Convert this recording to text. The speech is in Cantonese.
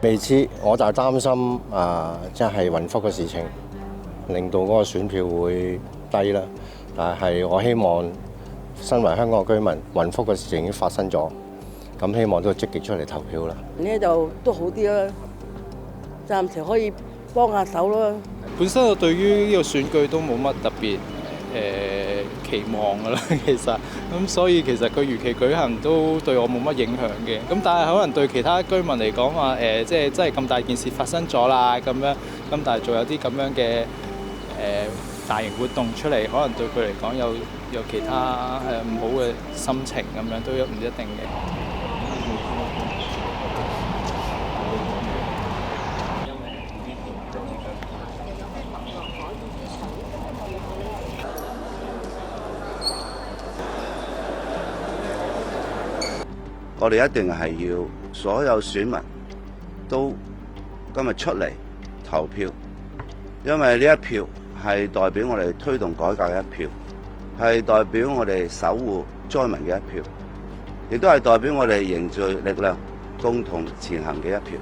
未知，我就擔心即係雲福嘅事情，令到嗰個選票會低啦。但係我希望身為香港嘅居民，雲福嘅事情已經發生咗，咁希望都積極出嚟投票啦。呢度都好啲啦，暫時可以幫下手啦。本身我對於呢個選舉都冇乜特別期望㗎啦，其實咁所以其實佢如期舉行都對我冇乜影響嘅。咁但係可能對其他居民嚟講話即係真係咁大件事發生咗啦咁樣，咁但係仲有啲咁樣嘅大型活動出嚟，可能對佢嚟講有其他唔好嘅心情咁樣都唔一定嘅。我哋一定係要所有選民都今日出嚟投票，因為呢一票係代表我哋推動改革嘅一票，係代表我哋守護災民嘅一票，亦都係代表我哋凝聚力量、共同前行嘅一票。